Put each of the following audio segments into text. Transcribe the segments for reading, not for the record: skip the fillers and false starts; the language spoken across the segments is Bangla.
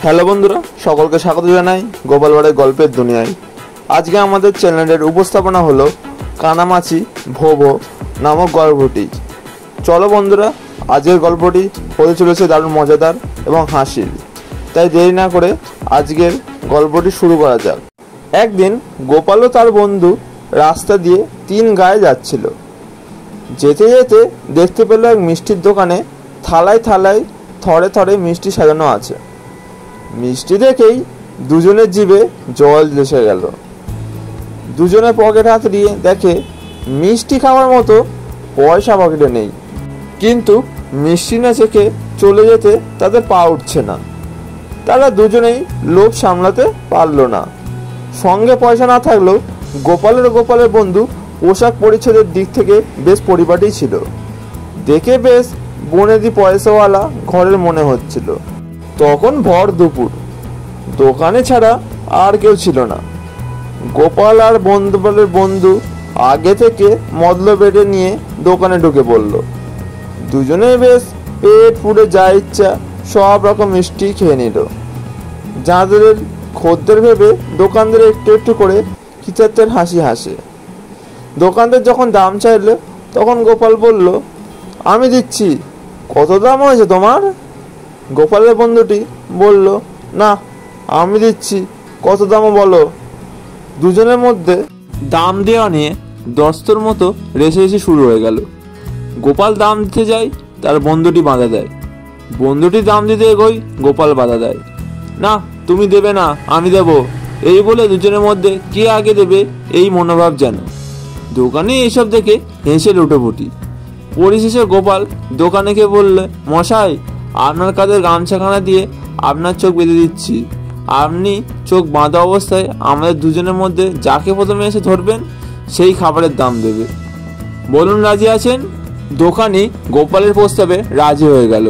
হ্যালো বন্ধুরা, সকলকে স্বাগত জানাই গোপাল ভাঁড়ের গল্পের দুনিয়ায়। আজকে আমাদের চ্যানেলের উপস্থাপনা হলো কানামাছি ভোভো নামক গল্পটি। চলো বন্ধুরা, আজকের গল্পটি হতে চলেছে দারুণ মজাদার এবং হাসির। তাই দেরি না করে আজকের গল্পটি শুরু করা যাক। একদিন গোপাল ও তার বন্ধু রাস্তা দিয়ে 3 গায়ে যাচ্ছিল। যেতে যেতে দেখতে পেল এক মিষ্টির দোকানে থালায় থালায় থরে থরে মিষ্টি সাজানো আছে। মিষ্টি দেখেই দুজনের জিভে জল এসে গেল। দুজনে পকেট হাত দিয়ে দেখে মিষ্টি খাওয়ার মতো পয়সা পকেটে নেই, কিন্তু মিষ্টি না চেখে চলে যেতে তাদের পা উঠছে না। তারা দুজনেই লোভ সামলাতে পারল না। সঙ্গে পয়সা না থাকলেও গোপালের বন্ধু পোশাক পরিচ্ছদের দিক থেকে বেশ পরিপাটি ছিল। দেখে বেশ বনেদি পয়সাওয়ালা ঘরের মনে হচ্ছিল। তখন ভর দুপুর, দোকানে ছাড়া আর কেউ ছিল না। গোপাল আর বন্ধু আগে থেকে মদলো বেটে নিয়ে দোকানে ঢুকে পড়ল। দুজনেই বেশ পেট পুড়ে যা ইচ্ছা সব রকম মিষ্টি খেয়ে নিল। যাদের খদ্দের ভেবে দোকানদার একটু একটু করে খিচাতের হাসি হাসে। দোকানদার যখন দাম চাইলে তখন গোপাল বলল, আমি দিচ্ছি। কত দাম হয়েছে তোমার? গোপালের বন্ধুটি বলল, না আমি দিচ্ছি, কত দামও বলো। দুজনের মধ্যে দাম দেওয়া নিয়ে দস্তর মতো রেষারেষি শুরু হয়ে গেল। গোপাল দাম দিতে যায়, তার বন্ধুটি বাধা দেয়। বন্ধুটি দাম দিতে এগোয়, গোপাল বাধা দেয়। না তুমি দেবে না, আমি দেব, এই বলে দুজনের মধ্যে কে আগে দেবে এই মনোভাব যেন। দোকানে এইসব দেখে হেসে লুটোপুটি। পরিশেষে গোপাল দোকানে গিয়ে বললে, মশাই আপনার কাঁধের গামছাখানা দিয়ে আপনার চোখ বেঁধে দিচ্ছি। আপনি চোখ বাঁধা অবস্থায় আমাদের দুজনের মধ্যে যাকে প্রথমে এসে ধরবেন সেই খাবারের দাম দেবে। বলুন রাজি আছেন? দোকানি গোপালের প্রস্তাবে রাজি হয়ে গেল।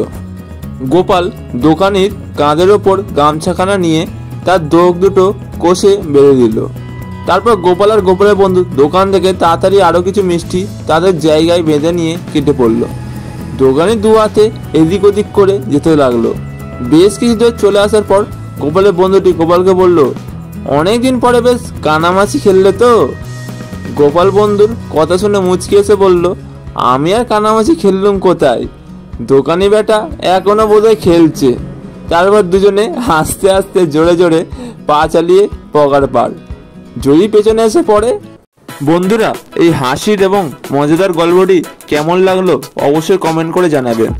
গোপাল দোকানির কাঁধের ওপর গামছাখানা নিয়ে তার চোখ দুটো কষে বেঁধে দিল। তারপর গোপাল আর গোপালের বন্ধু দোকান থেকে তাড়াতাড়ি আরো কিছু মিষ্টি তাদের জায়গায় বেঁধে নিয়ে কেটে পড়ল। দোকানে দু হাতে এদিক ওদিক করে যেতে লাগলো। বেশ কিছু দূর চলে আসার পর গোপালের বন্ধুটি গোপালকে বলল, অনেকদিন পরে বেশ কানামাছি খেললে তো? গোপাল বন্ধুর কথা শুনে মুচকি এসে বলল, আমি আর কানামাছি খেললুম কোথায়, দোকানি বেটা এখনো বোধহয় খেলছে। তারপর দুজনে হাসতে হাসতে জোরে জোরে পা চালিয়ে পগার পার। যদি পেছনে এসে পড়ে। বন্ধুরা, এই হাসির এবং মজাদার গল্পটি কেমন লাগলো অবশ্যই কমেন্ট করে জানাবেন।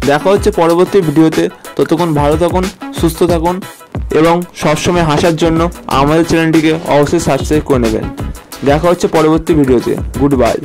দেখা হচ্ছে পরবর্তী ভিডিওতে। ততক্ষণ ভালো থাকুন, সুস্থ থাকুন এবং সবসময় হাসার জন্য আমাদের চ্যানেলটিকে অবশ্যই সাবস্ক্রাইব করে নেবেন। দেখা হচ্ছে পরবর্তী ভিডিওতে। Good bye.